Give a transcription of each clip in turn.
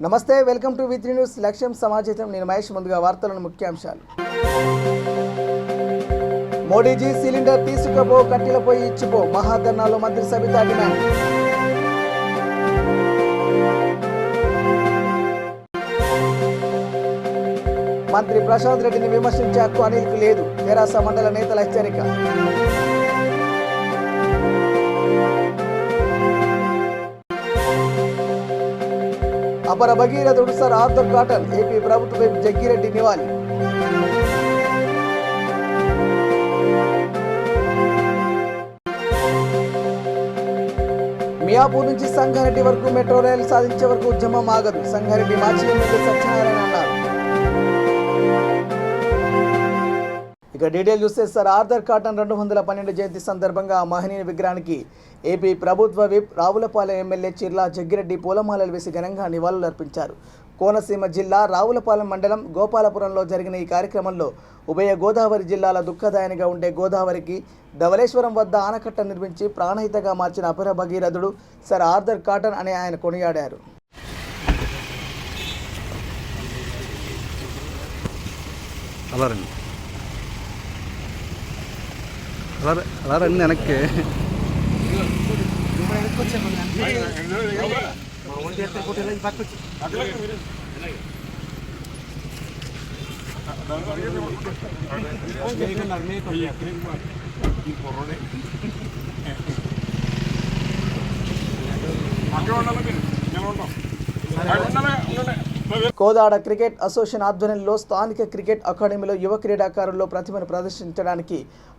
నమస్తే, welcome to వి3 news. లక్ష్యం సమాజం. నేను మహేష్. ముందుగా వార్తలను ముఖ్యాంశాలు. మోడీజీ సిలిండర్ తీసుకుపో, కట్టెలపై ఇచ్చిపో. మహాధర్నాలో మంత్రి సబితా డిమాండ్. మంత్రి ప్రశాంత్ రెడ్డిని విమర్శించే హక్కు అనిల్కు లేదు. తెరాస మండల నేతల హెచ్చరిక. అపర భగీరథుడు సర్ ఆర్థర్ కాటన్. ఏపీ ప్రభుత్వ జగ్గిరెడ్డి నివాళి. మియాపూర్ నుంచి సంగారెడ్డి వరకు మెట్రో రైలు సాధించే వరకు ఉద్యమం ఆగదు. సంగారెడ్డి మాజీ ఎమ్మెల్యే సత్యనారాయణ అన్నారు. ఇక డీటెయిల్ చూస్తే సర్ ఆర్థర్ కాటన్ 212 జయంతి సందర్భంగా మహనీయ విగ్రహానికి ఏపీ ప్రభుత్వ విప్ రావులపాలెం ఎమ్మెల్యే చిర్లా జగ్గిరెడ్డి పూలమాలలు వేసి ఘనంగా నివాళులర్పించారు. కోనసీమ జిల్లా రావులపాలెం మండలం గోపాలపురంలో జరిగిన ఈ కార్యక్రమంలో ఉభయ గోదావరి జిల్లాల దుఃఖదాయనిగా ఉండే గోదావరికి ధవళేశ్వరం వద్ద ఆనకట్ట నిర్మించి ప్రాణహితగా మార్చిన అపర భగీరథుడు సర్ ఆర్థర్ కాటన్ అని ఆయన కొనియాడారు. అలా రండి వెనక్కి. కోదాడ క్రికెట్ అసోసియేషన్ ఆధ్వర్యంలో స్థానిక క్రికెట్ అకాడమీలో యువ క్రీడాకారుల్లో ప్రతిభను ప్రదర్శించడానికి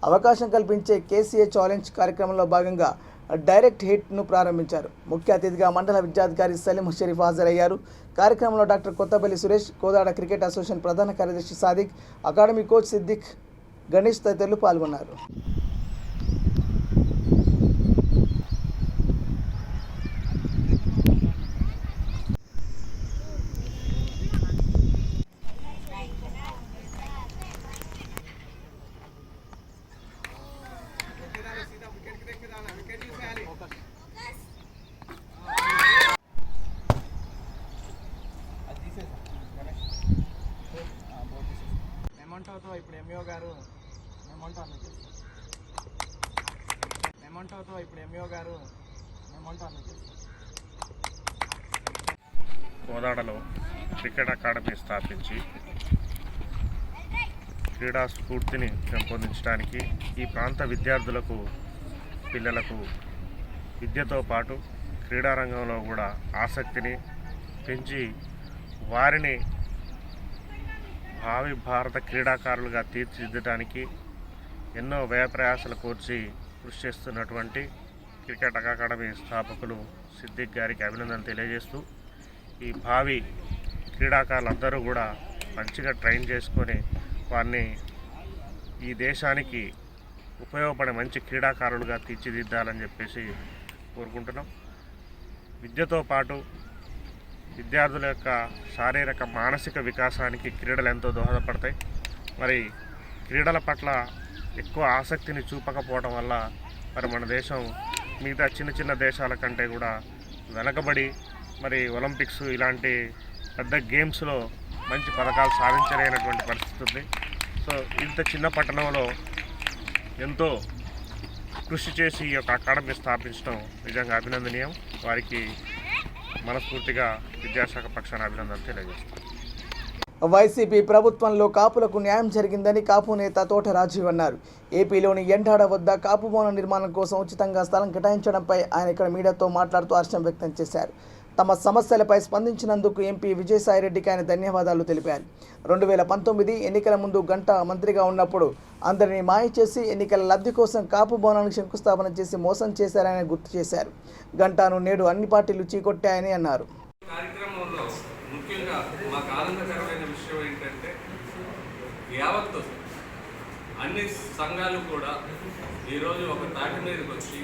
అవకాశం కల్పించే కేసీఏ ఛాలెంజ్ కార్యక్రమంలో భాగంగా డైరెక్ట్ హిట్ను ప్రారంభించారు. ముఖ్య అతిథిగా మండల విద్యాధికారి సలీం షరీఫ్ హాజరయ్యారు. కార్యక్రమంలో doctor Kothapalli Suresh, Kodad cricket association ప్రధాన కార్యదర్శి సాదిక్, అకాడమీ కోచ్ సిద్దిక్, గణేష్ తదితరులు పాల్గొన్నారు. ఇప్పుడు ఎంఈఓ గారు కోదాడలో క్రికెట్ అకాడమీ స్థాపించి క్రీడా స్ఫూర్తిని పెంపొందించడానికి ఈ ప్రాంత విద్యార్థులకు, పిల్లలకు విద్యతో పాటు క్రీడారంగంలో కూడా ఆసక్తిని పెంచి వారిని భావి భారత క్రీడాకారులుగా తీర్చిదిద్దడానికి ఎన్నో వ్యయప్రయాసాలు కోర్చి కృషి చేస్తున్నటువంటి క్రికెట్ అకాడమీ స్థాపకులు సిద్దిక్ గారికి అభినందనలు తెలియజేస్తూ, ఈ భావి క్రీడాకారులందరూ కూడా మంచిగా ట్రైన్ చేసుకొని వారిని ఈ దేశానికి ఉపయోగపడే మంచి క్రీడాకారులుగా తీర్చిదిద్దాలని చెప్పేసి కోరుకుంటున్నాం. విద్యతో పాటు విద్యార్థుల యొక్క శారీరక మానసిక వికాసానికి క్రీడలు ఎంతో దోహదపడతాయి. మరి క్రీడల పట్ల ఎక్కువ ఆసక్తిని చూపకపోవడం వల్ల మరి మన దేశం మిగతా చిన్న చిన్న దేశాల కంటే కూడా వెనకబడి మరి ఒలింపిక్స్ ఇలాంటి పెద్ద గేమ్స్లో మంచి పథకాలు సాధించలేనటువంటి పరిస్థితి ఉంది. సో ఇంత చిన్న పట్టణంలో ఎంతో కృషి చేసి ఈ యొక్క అకాడమీ స్థాపించడం నిజంగా అభినందనీయం. వారికి మనస్ఫూర్తిగా విద్యాశాఖ పక్షాన అభినందనలు తెలియజేస్తాను. వైసీపీ ప్రభుత్వంలో కాపులకు న్యాయం జరిగిందని కాపు నేత తోట రాజీవ్ అన్నారు. ఏపీలోని ఎండాడ వద్ద కాపు భవన నిర్మాణం కోసం ఉచితంగా స్థలం కేటాయించడంపై ఆయన ఇక్కడ మీడియాతో మాట్లాడుతూ హర్షం వ్యక్తం చేశారు. తమ సమస్యలపై స్పందించినందుకు ఎంపీ విజయసాయిరెడ్డికి ఆయన ధన్యవాదాలు తెలిపారు. 2019 ఎన్నికల ముందు గంట మంత్రిగా ఉన్నప్పుడు అందరినీ మాయ చేసి ఎన్నికల లబ్ధి కోసం కాపు భవనానికి శంకుస్థాపన చేసి మోసం చేశారని గుర్తు చేశారు. గంటాను నేడు అన్ని పార్టీలు చీకొట్టాయని అన్నారు. కార్యక్రమంలో ముఖ్యంగా మాకు ఆనందకరమైన విషయం ఏంటంటే యావత్తు అన్ని సంఘాలు కూడా ఈరోజు ఒక తాటి మీదకి వచ్చి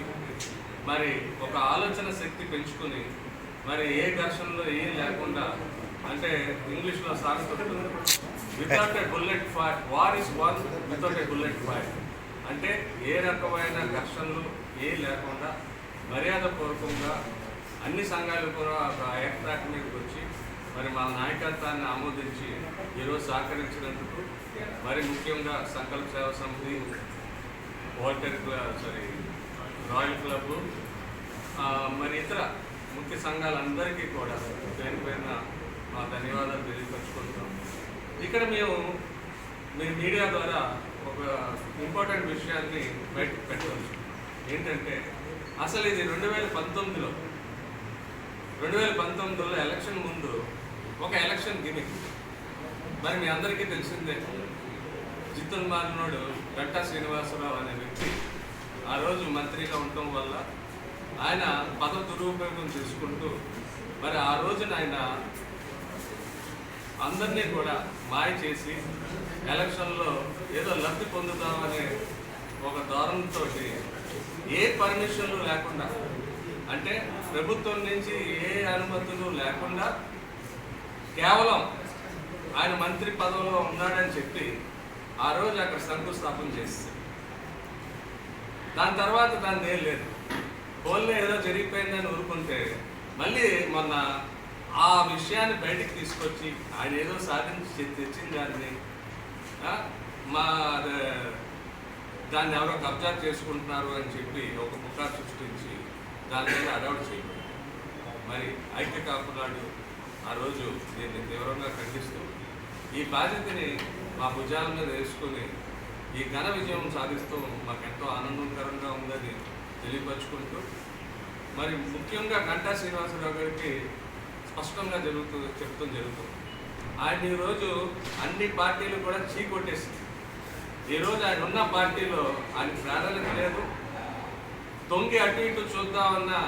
మరి ఒక ఆలోచన శక్తి పెంచుకుని మరి ఏ ఘర్షణలో ఏం లేకుండా, అంటే ఇంగ్లీష్లో సామెత ఉంటుంది, without a bullet fire war is one without a bullet fire. అంటే ఏ రకమైన ఘర్షణలు ఏ లేకుండా మర్యాదపూర్వకంగా అన్ని సంఘాలు కూడా ఒక ఏకతాటి మీదకి వచ్చి మరి మా నాయకత్వాన్ని ఆమోదించి ఈరోజు సహకరించినందుకు మరి ముఖ్యంగా సంకల్ప సేవా సమితి, రాయల్ క్లబ్, మరి ఇతర ముఖ్య సంఘాలందరికీ కూడా పేరు పేరున మా ధన్యవాదాలు తెలియపరుచుకుంటున్నాం. ఇక్కడ మేము మీ మీడియా ద్వారా ఒక ఇంపార్టెంట్ విషయాన్ని బయటకు పెట్టవచ్చు. ఏంటంటే అసలు ఇది 2019లో ఎలక్షన్ ముందు ఒక ఎలక్షన్ గిమిక్. మరి మీ అందరికీ తెలిసిందే, జిత్తులు మారినోడు గంటా శ్రీనివాసరావు అనే వ్యక్తి ఆ రోజు మంత్రిగా ఉండటం వల్ల ఆయన పదవి దురుపయోగం చేసుకుంటూ మరి ఆ రోజున ఆయన అందరినీ కూడా మాయ చేసి ఎలక్షన్లో ఏదో లబ్ధి పొందుతామనే ఒక ధోరణితో ఏ పర్మిషన్లు లేకుండా, అంటే ప్రభుత్వం నుంచి ఏ అనుమతులు లేకుండా కేవలం ఆయన మంత్రి పదవిలో ఉన్నాడని చెప్పి ఆ రోజు అక్కడ శంకుస్థాపన చేస్తారు. దాని తర్వాత దాన్ని ఏం లేదు, పోల్లో ఏదో జరిగిపోయిందని ఊరుకుంటే మళ్ళీ మొన్న ఆ విషయాన్ని బయటికి తీసుకొచ్చి ఆయన ఏదో సాధించి తెచ్చిన దాన్ని ఎవరో కబ్జా చేసుకుంటున్నారు అని చెప్పి ఒక పుకారు సృష్టించి దాని మీద అడౌట్ చేయబడింది. మరి ఐక్య కాపునాడు ఆ రోజు దీన్ని తీవ్రంగా ఖండిస్తూ ఈ బాధ్యతని మా భుజాల మీద వేసుకొని ఈ ఘన విజయం సాధిస్తూ మాకు ఎంతో ఆనందకరంగా ఉందని తెలియపరుచుకుంటూ, మరి ముఖ్యంగా గంటా శ్రీనివాసరావు గారికి స్పష్టంగా చెప్తూ జరుగుతుంది. ఆయన ఈరోజు అన్ని పార్టీలు కూడా చీకొట్టేసింది. ఈరోజు ఆయన ఉన్న పార్టీలో ఆయన ప్రాధాన్యత లేదు. తొంగి అటు ఇటు చూద్దామన్నా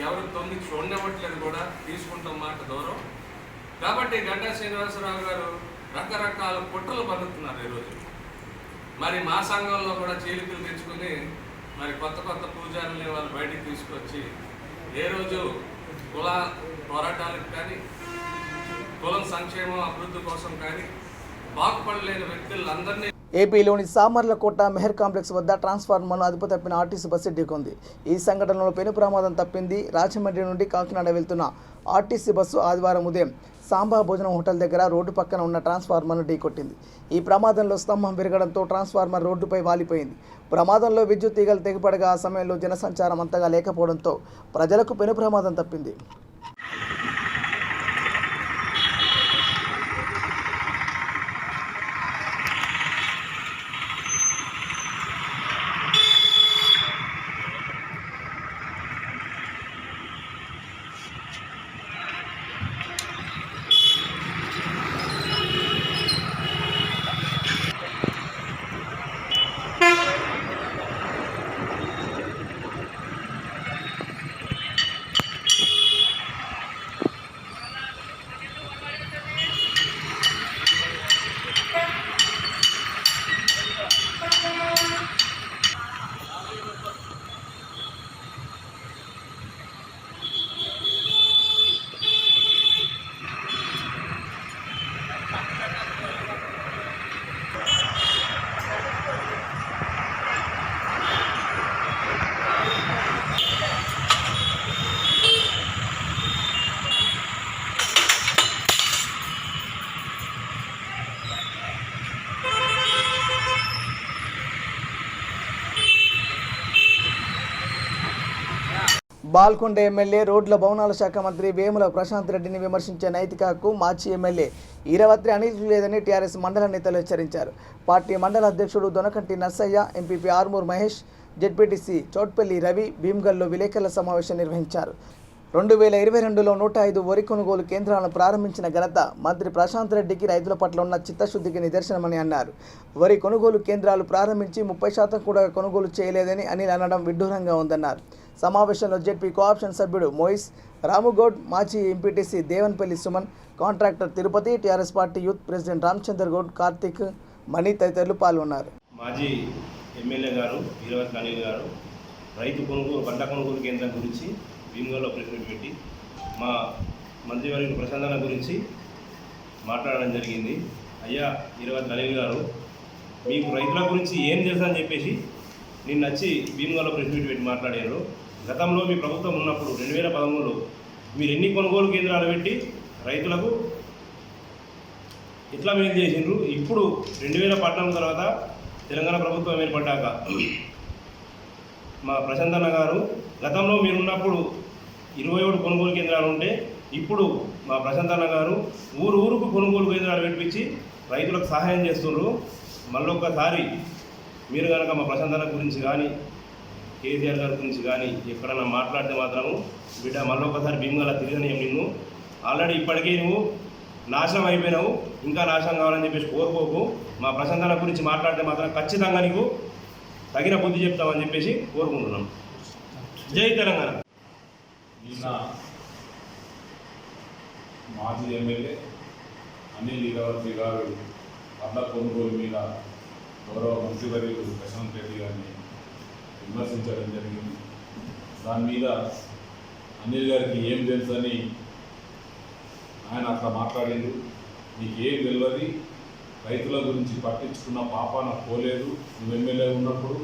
ఎవరు తొంగి చూడనివ్వట్లేదు కూడా, తీసుకుంటాం మాట దూరం. కాబట్టి గంటా శ్రీనివాసరావు గారు రకరకాల కుట్రలు పన్నుతున్నారు ఈరోజు. మరి మా సంఘంలో కూడా చీలికలు తెచ్చుకుని మరి కొత్త పూజారుల్ని వాళ్ళు బయటికి తీసుకొచ్చి ఏ రోజు కుల పోరాటాలకు కానీ కులం సంక్షేమం అభివృద్ధి కోసం కానీ బాగుపడలేని వ్యక్తులందరినీ. ఏపీలోని సామర్లకోట మెహర్ కాంప్లెక్స్ వద్ద ట్రాన్స్ఫార్మర్ను అదుపు తప్పిన ఆర్టీసీ బస్సు ఢీకొంది. ఈ సంఘటనలో పెను ప్రమాదం తప్పింది. రాజమండ్రి నుండి కాకినాడ వెళ్తున్న ఆర్టీసీ బస్సు ఆదివారం ఉదయం సాంబా భోజనం హోటల్ దగ్గర రోడ్డు పక్కన ఉన్న ట్రాన్స్ఫార్మర్ను ఢీకొట్టింది. ఈ ప్రమాదంలో స్తంభం విరగడంతో ట్రాన్స్ఫార్మర్ రోడ్డుపై వాలిపోయింది. ప్రమాదంలో విద్యుత్ తీగలు తెగిపడగా ఆ సమయంలో జనసంచారం అంతగా లేకపోవడంతో ప్రజలకు పెను ప్రమాదం తప్పింది. బాల్కొండ ఎమ్మెల్యే రోడ్ల భవనాల శాఖ మంత్రి వేముల ప్రశాంత్ రెడ్డిని విమర్శించే నైతిక హక్కు మాజీ ఎమ్మెల్యే ఈరవత్రి అనిల్ లేదని టీఆర్ఎస్ మండల నేతలు హెచ్చరించారు. పార్టీ మండల అధ్యక్షుడు దొనకంటి నర్సయ్య, ఎంపీపీ ఆర్మూర్ మహేష్, జెడ్పీటీసీ చౌట్పల్లి రవి భీమ్గల్లో విలేకరుల సమావేశం నిర్వహించారు. 2022లో 105 వరి కొనుగోలు కేంద్రాలను ప్రారంభించిన ఘనత మంత్రి ప్రశాంత్ రెడ్డికి రైతుల పట్ల ఉన్న చిత్తశుద్ధికి నిదర్శనమని అన్నారు. వరి కొనుగోలు కేంద్రాలు ప్రారంభించి 30% కూడా కొనుగోలు చేయలేదని అనిల్ అనడం విడ్డూరంగా ఉందన్నారు. సమావేశంలో జెడ్పీ కోఆప్షన్ సభ్యుడు మోయిస్, రాముగౌడ్, మాజీ MPTC Devanpalli Suman, contractor Tirupati, TRS party youth president Ramachandar Goud, Karthik, Mani తదితరులు పాల్గొన్నారు. మాజీ ఎమ్మెల్యే గారు ఈరవత్రి అనిల్ గారు పంట కొనుగోలు కేంద్రం గురించి భీమ్గల్లో ప్రెస్ మీట్ పెట్టి మా మంత్రివర్యులు ప్రశాంతన గురించి మాట్లాడడం జరిగింది. అయ్యా ఈరవత్రి అనిల్ గారు, మీకు రైతుల గురించి ఏం తెలుసు అని చెప్పేసి నిన్న వచ్చి భీమ్గల్లో ప్రెస్ మీట్ పెట్టి మాట్లాడారు. గతంలో మీ ప్రభుత్వం ఉన్నప్పుడు 2013లో మీరు ఎన్ని కొనుగోలు కేంద్రాలు పెట్టి రైతులకు ఎట్లా మేలు చేసిండ్రు. ఇప్పుడు 2014 తర్వాత తెలంగాణ ప్రభుత్వం ఏర్పడ్డాక మా ప్రశాంత్ అన్న గారు గతంలో మీరున్నప్పుడు 21 కొనుగోలు కేంద్రాలు ఉంటే ఇప్పుడు మా ప్రశాంత్ అన్న గారు ఊరుకు కొనుగోలు కేంద్రాలు పెట్టించి రైతులకు సహాయం చేస్తున్నారు. మళ్ళొక్కసారి మీరు కనుక మా ప్రశాంత్ అన్న గురించి కానీ కేసీఆర్ గారి గురించి కానీ ఎక్కడన్నా మాట్లాడితే మాత్రము బిడ్డ మళ్ళొక్కసారి భీమగల తిరగనీయం నిన్ను. ఆల్రెడీ ఇప్పటికే నువ్వు నాశనం అయిపోయినావు, ఇంకా నాశనం కావాలని చెప్పేసి కోరుకోకు. మా ప్రశాంత్ అన్న గురించి మాట్లాడితే మాత్రం ఖచ్చితంగా నీకు తగిన బుద్ధి చెప్తామని చెప్పేసి కోరుకుంటున్నాం. జై తెలంగాణ. నిన్న మాజీ ఎమ్మెల్యే అనిల్ లీలావతి గారు పంట కొనుగోలు మీద గౌరవ మంత్రివర్యులు ప్రశాంత్ రెడ్డి గారిని విమర్శించడం జరిగింది. దాని మీద అనిల్ గారికి ఏం తెలుసని ఆయన అట్లా మాట్లాడిండు. నీకేం తెలియదు, రైతుల గురించి పట్టించుకున్న పాపాన పోలేదు. నువ్వు ఎమ్మెల్యే ఉన్నప్పుడు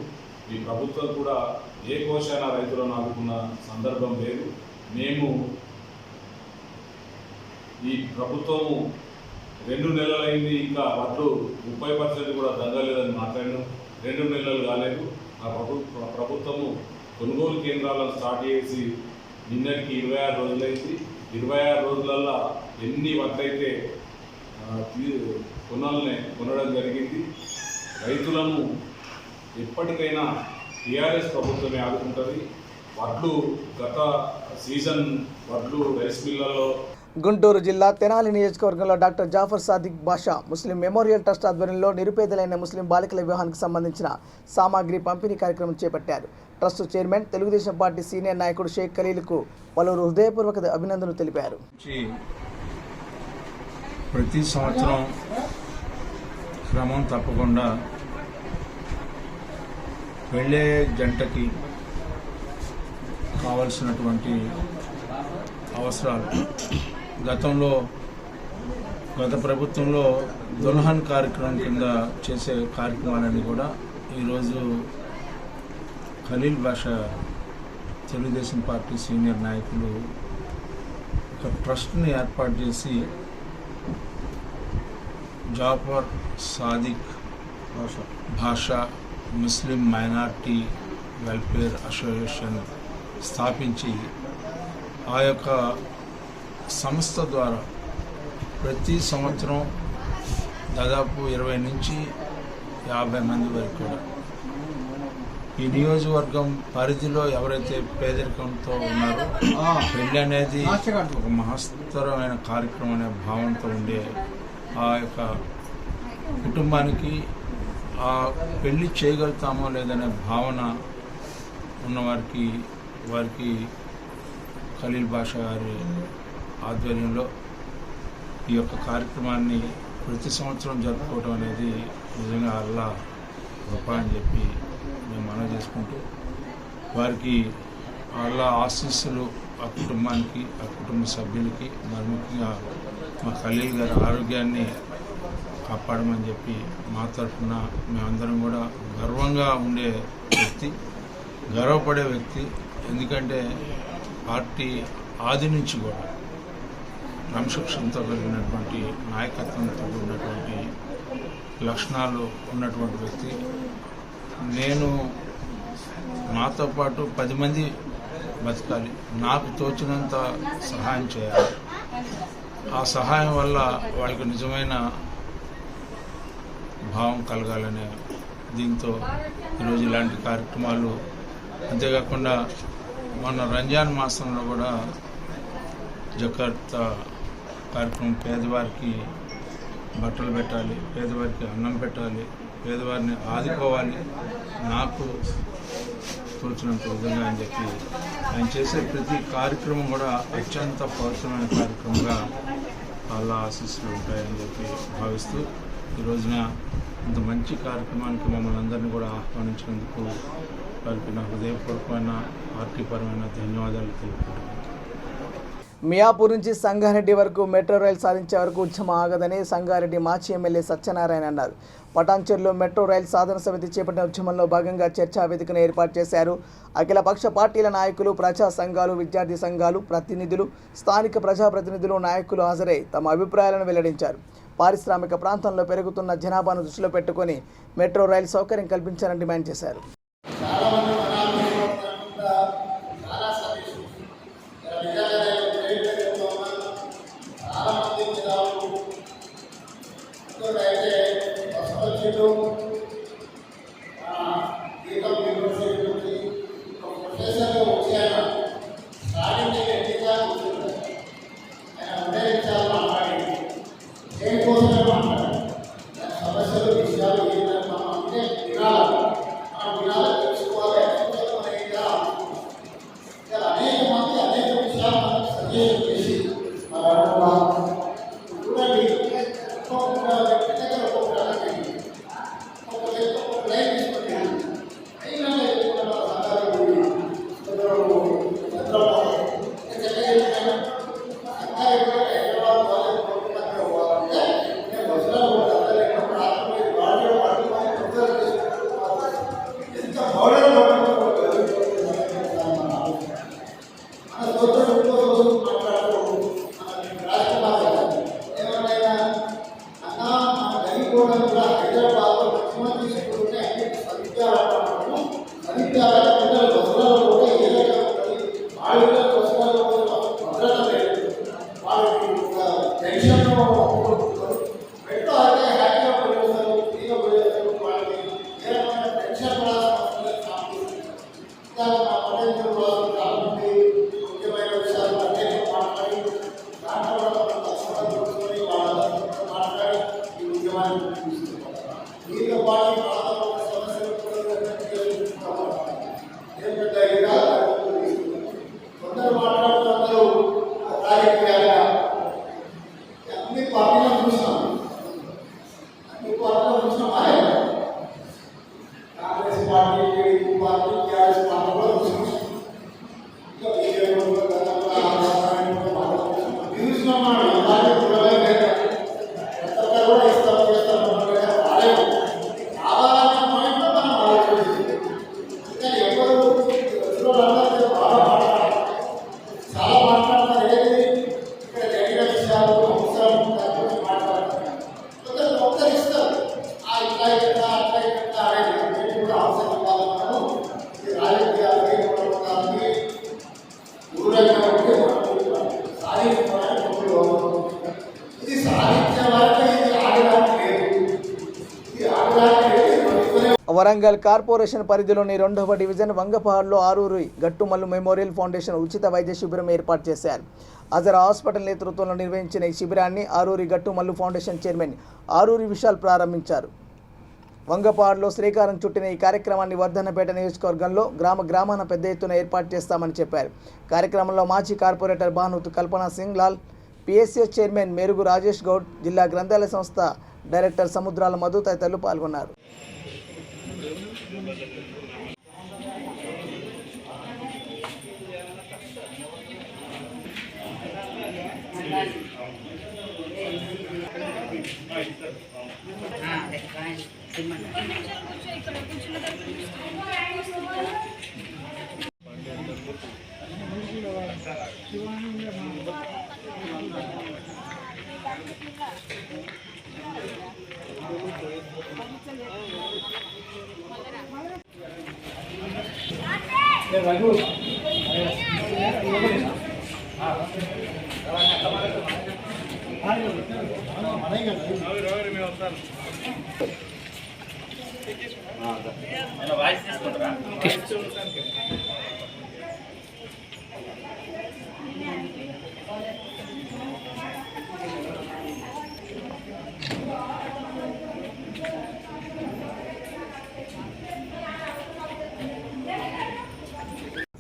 ఈ ప్రభుత్వం కూడా ఏ కోశాన రైతులను ఆదుకున్న సందర్భం లేదు. మేము ఈ ప్రభుత్వము 2 నెలలైంది, ఇంకా వడ్లు 30% కూడా తగ్గలేదని మాట్లాడినాం. 2 నెలలు కాలేదు. ఆ ప్రభుత్వము కొనుగోలు కేంద్రాలను స్టార్ట్ చేసి నిన్నటికి 26 రోజులైంది. 26 రోజులల్లో ఎన్ని వడ్లయితే కొనడం జరిగింది. రైతులను ఎప్పటికైనా టీఆర్ఎస్ ప్రభుత్వమే ఆదుకుంటుంది. వడ్లు గత సీజన్ వడ్లు రైస్ మిల్లలో. గుంటూరు జిల్లా తెనాలి నియోజకవర్గంలో డాక్టర్ జాఫర్ సాదిక్ బాషా ముస్లిం మెమోరియల్ ట్రస్ట్ ఆధ్వర్యంలో నిరుపేదలైన ముస్లిం బాలికల వివాహానికి సంబంధించిన సామాగ్రి పంపిణీ కార్యక్రమం చేపట్టారు. Trust chairman Telugu Desam party senior నాయకుడు షేక్ ఖలీల్కు పలువురు హృదయపూర్వక అభినందనలు తెలిపారు. ప్రతి సంవత్సరం క్రమం తప్పకుండా వెళ్ళే జంటకి కావలసినటువంటి అవసరాలు గత ప్రభుత్వంలో దుల్హన్ కార్యక్రమం కింద చేసే కార్యక్రమాలన్నీ కూడా ఈరోజు ఖలీల్ బాషా తెలుగుదేశం పార్టీ సీనియర్ నాయకులు ఒక ట్రస్ట్ని ఏర్పాటు చేసి జాఫర్ సాదిక్ భాషా ముస్లిం మైనార్టీ వెల్ఫేర్ అసోసియేషన్ స్థాపించి ఆ యొక్క సంస్థ ద్వారా ప్రతి సంవత్సరం దాదాపు 20 నుంచి 50 మంది వరకు కూడా ఈ నియోజకవర్గం పరిధిలో ఎవరైతే పేదరికంతో ఉన్నారో పెళ్ళి అనేది ఒక మహత్తరమైన కార్యక్రమం అనే భావంతో ఉండే ఆ యొక్క కుటుంబానికి ఆ పెళ్ళి చేయగలుగుతామో లేదనే భావన వారికి ఖలీల్ బాషా గారి ఆధ్వర్యంలో ఈ యొక్క కార్యక్రమాన్ని ప్రతి సంవత్సరం జరుపుకోవడం అనేది నిజంగా అల్లా కృప అని చెప్పి మేము మనవి చేసుకుంటూ వారికి అల్లా ఆశీస్సులు ఆ కుటుంబానికి ఆ కుటుంబ సభ్యులకి మరి ముఖ్యంగా మా ఖలీల్ గారి ఆరోగ్యాన్ని కాపాడమని చెప్పి మా తరఫున మేమందరం కూడా గర్వంగా ఉండే వ్యక్తి, గర్వపడే వ్యక్తి. ఎందుకంటే పార్టీ ఆది నుంచి కూడా క్రమశిక్షణతో కలిగినటువంటి నాయకత్వంతో ఉన్నటువంటి లక్షణాలు ఉన్నటువంటి వ్యక్తి. నేను నాతో పాటు 10 మంది బతకాలి, నాకు తోచినంత సహాయం చేయాలి. ఆ సహాయం వల్ల వాళ్ళకి నిజమైన భావం కలగాలనే దీంతో ఈరోజు ఇలాంటి కార్యక్రమాలు, అంతేకాకుండా మొన్న రంజాన్ మాసంలో కూడా జకార్తా కార్యక్రమం, పేదవారికి బట్టలు పెట్టాలి, పేదవారికి అన్నం పెట్టాలి, పేదవారిని ఆదుకోవాలి, నాకు తోచినంత విధంగా అని చెప్పి ఆయన చేసే ప్రతి కార్యక్రమం కూడా అత్యంత పవిత్రమైన కార్యక్రమంగా వాళ్ళ ఆశీస్సులు ఉంటాయని చెప్పి భావిస్తూ ఈ రోజున ఇంత మంచి కార్యక్రమానికి మమ్మల్ని అందరినీ కూడా ఆహ్వానించినందుకు వారికి నా హృదయపూర్వకమైన పార్టీపరమైన ధన్యవాదాలు తెలుపుతున్నాను. మియాపూర్ నుంచి సంగారెడ్డి వరకు మెట్రో రైలు సాధించే వరకు ఉద్యమం ఆగదని సంగారెడ్డి మాజీ ఎమ్మెల్యే సత్యనారాయణ అన్నారు. పటాన్చెరులో మెట్రో రైలు సాధన సమితి చేపట్టిన ఉద్యమంలో భాగంగా చర్చా వేదికను ఏర్పాటు చేశారు. అఖిలపక్ష పార్టీల నాయకులు, ప్రజా సంఘాలు, విద్యార్థి సంఘాలు ప్రతినిధులు, స్థానిక ప్రజాప్రతినిధులు, నాయకులు హాజరై తమ అభిప్రాయాలను వెల్లడించారు. పారిశ్రామిక ప్రాంతంలో పెరుగుతున్న జనాభాను దృష్టిలో పెట్టుకొని మెట్రో రైలు సౌకర్యం కల్పించాలని డిమాండ్ చేశారు. వరంగల్ కార్పొరేషన్ పరిధిలోని 2వ డివిజన్ వంగపహాడ్లో ఆరూరి గట్టుమల్లు మెమోరియల్ ఫౌండేషన్ ఉచిత వైద్య శిబిరం ఏర్పాటు చేశారు. అజరా హాస్పిటల్ నేతృత్వంలో నిర్వహించిన ఈ శిబిరాన్ని ఆరూరి గట్టుమల్లు ఫౌండేషన్ చైర్మన్ ఆరూరి విశాల్ ప్రారంభించారు. వంగపహాడ్లో శ్రీకారం చుట్టిన ఈ కార్యక్రమాన్ని వర్ధన్నపేట నియోజకవర్గంలో గ్రామాన పెద్ద ఎత్తున ఏర్పాటు చేస్తామని చెప్పారు. కార్యక్రమంలో మాజీ కార్పొరేటర్ భానుత్ కల్పనా సింగ్ లాల్, పిఎస్ఎస్ చైర్మన్ మేరుగు రాజేష్ గౌడ్, జిల్లా గ్రంథాలయ సంస్థ డైరెక్టర్ సముద్రాల మధు తదితరులు పాల్గొన్నారు.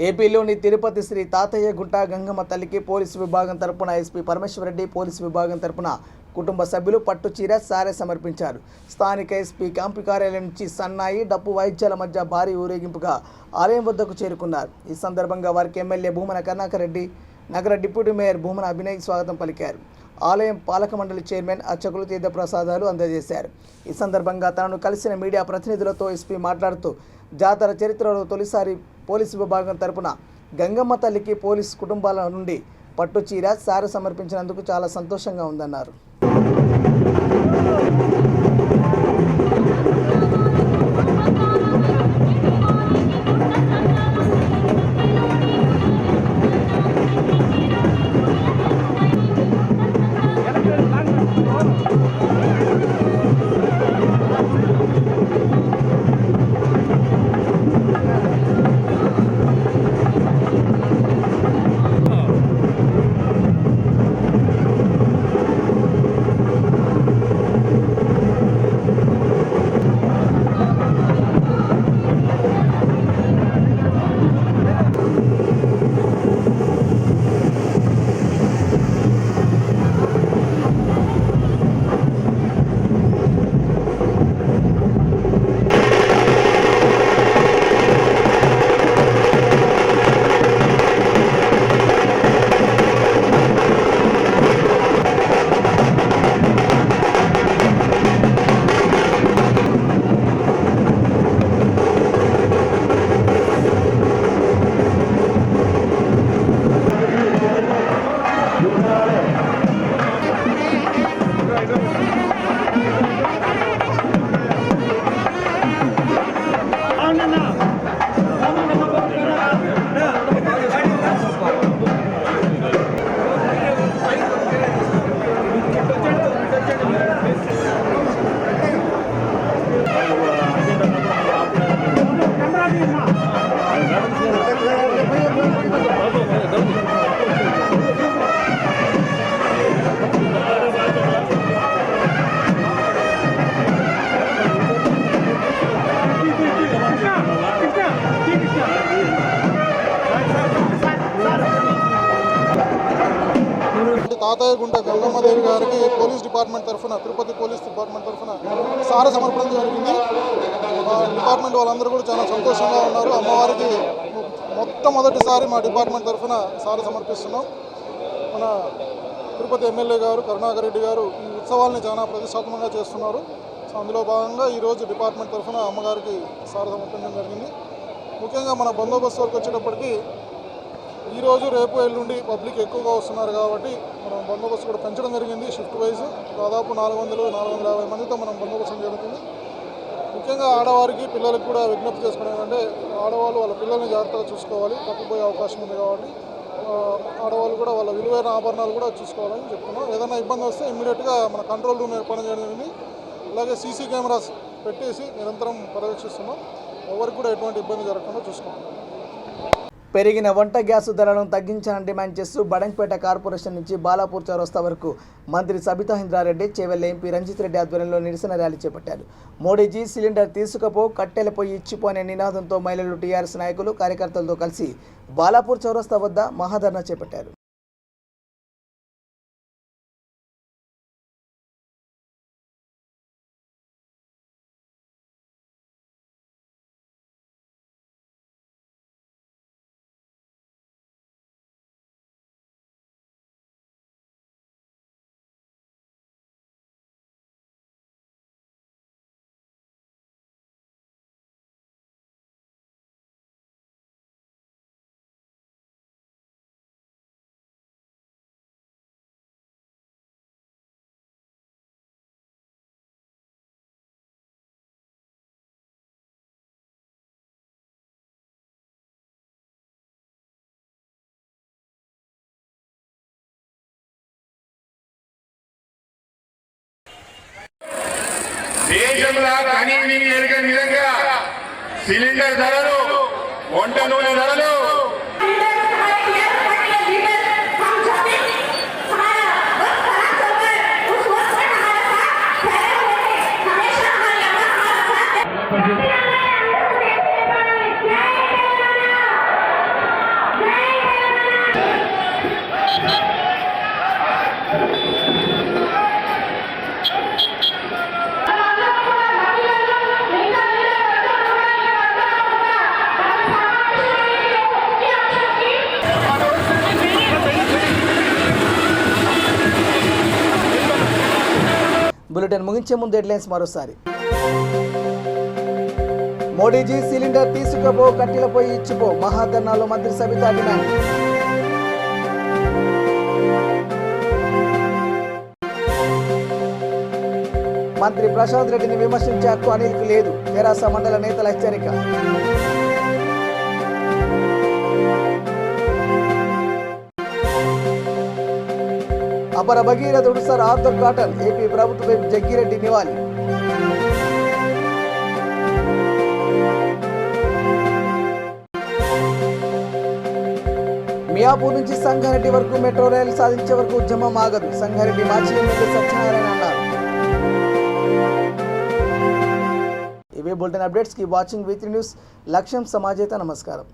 ఏపీలోని తిరుపతి శ్రీ తాతయ్య గుట్ట గంగమ్మ తల్లికి పోలీసు విభాగం తరపున ఎస్పీ పరమేశ్వరరెడ్డి, పోలీసు విభాగం తరపున కుటుంబ సభ్యులు పట్టుచీర, సారె సమర్పించారు. స్థానిక ఎస్పీ క్యాంపు కార్యాలయం నుంచి సన్నాయి, డప్పు వాయిద్యాల మధ్య భారీ ఊరేగింపుగా ఆలయం వద్దకు చేరుకున్నారు. ఈ సందర్భంగా వారికి ఎమ్మెల్యే భూమన కరుణాకర్ రెడ్డి, నగర డిప్యూటీ మేయర్ భూమన అభినయ్ స్వాగతం పలికారు. ఆలయం పాలక మండలి చైర్మన్ అర్చకులు తీర్థ ప్రసాదాలు అందజేశారు. ఈ సందర్భంగా తనను కలిసిన మీడియా ప్రతినిధులతో ఎస్పీ మాట్లాడుతూ జాతర చరిత్రలో తొలిసారి పోలీసు విభాగం తరపున గంగమ్మ తల్లికి పోలీసు కుటుంబాల నుండి పట్టుచీర సారె సమర్పించినందుకు చాలా సంతోషంగా ఉందన్నారు. తాతయ్యగుంట గంగమ్మదేవి గారికి పోలీస్ డిపార్ట్మెంట్ తరఫున తిరుపతి పోలీస్ డిపార్ట్మెంట్ తరఫున సారె సమర్పణ జరిగింది. డిపార్ట్మెంట్ వాళ్ళందరూ కూడా చాలా సంతోషంగా ఉన్నారు. అమ్మవారికి మొట్టమొదటిసారి మా డిపార్ట్మెంట్ తరఫున సారె సమర్పిస్తున్నాం. మన తిరుపతి ఎమ్మెల్యే గారు కరుణాకర్ రెడ్డి గారు ఈ ఉత్సవాల్ని చాలా ప్రతిష్టాత్మకంగా చేస్తున్నారు. సో అందులో భాగంగా ఈరోజు డిపార్ట్మెంట్ తరఫున అమ్మగారికి సారె సమర్పించడం జరిగింది. ముఖ్యంగా మన బందోబస్తు వరకు వచ్చేటప్పటికి ఈరోజు రేపు ఎల్లుండి పబ్లిక్ ఎక్కువగా వస్తున్నారు కాబట్టి మనం బందోబస్తు కూడా పెంచడం జరిగింది. షిఫ్ట్ వైజ్ దాదాపు 400-450 మందితో మనం బందోబస్తు జరుగుతుంది. ముఖ్యంగా ఆడవారికి పిల్లలకు కూడా విజ్ఞప్తి చేసుకోవడం ఏంటంటే ఆడవాళ్ళు వాళ్ళ పిల్లల్ని జాగ్రత్తగా చూసుకోవాలి, తప్పిపోయే అవకాశం ఉంది కాబట్టి ఆడవాళ్ళు కూడా వాళ్ళ విలువైన ఆభరణాలు కూడా చూసుకోవాలని చెప్తున్నాం. ఏదైనా ఇబ్బంది వస్తే ఇమ్మీడియట్గా మన కంట్రోల్ రూమ్ ఏర్పాటు చేయడం జరిగింది. అలాగే సీసీ కెమెరాస్ పెట్టేసి నిరంతరం పర్యవేక్షిస్తున్నాం. ఎవరికి కూడా ఎటువంటి ఇబ్బంది జరగకుండా చూసుకుంటున్నాం. పెరిగిన వంట గ్యాస్ ధరలను తగ్గించాలని డిమాండ్ చేస్తూ బడంగ్పేట కార్పొరేషన్ నుంచి బాలాపూర్ చౌరస్తా వరకు మంత్రి సబితా ఇంద్రారెడ్డి, చేవెళ్ల ఎంపీ రంజిత్ రెడ్డి ఆధ్వర్యంలో నిరసన ర్యాలీ చేపట్టారు. మోడీజీ సిలిండర్ తీసుకపో, కట్టెల పొయ్యి ఇచ్చిపో అనే నినాదంతో మహిళలు, టీఆర్ఎస్ నాయకులు, కార్యకర్తలతో కలిసి బాలాపూర్ చౌరస్తా వద్ద మహాధర్నా చేపట్టారు. దేశంలో కానీ ఎరగని విధంగా సిలిండర్ ధరలు, వంట నూనె ధరలు బులెటిన్ ముగించే ముందు హెడ్లైన్స్ మరోసారి. మోడీజీ సిలిండర్ తీసుకుపో, కట్టెలపై ఇచ్చిపో, మహాధర్నాలో మంత్రి సబితా డిమాండ్. మంత్రి ప్రశాంత్ రెడ్డిని విమర్శించే హక్కు అనిల్కు లేదు, తెరాస మండల నేతల హెచ్చరిక. అపర భగీరథుడు సర్ ఆర్థర్ కాటన్, ఏపీ ప్రభుత్వ వైపు జగ్గిరెడ్డి నివాళి. మియాపూర్ నుంచి సంగారెడ్డి వరకు మెట్రో రైలు సాధించే వరకు ఉద్యమం ఆగదు, సంగారెడ్డి మాజీ ఎమ్మెల్యే సత్యనారాయణ అన్నారు. ఇవే bulletin updates. Keep watching V3 news. లక్ష్యం సమాజేత. నమస్కారం.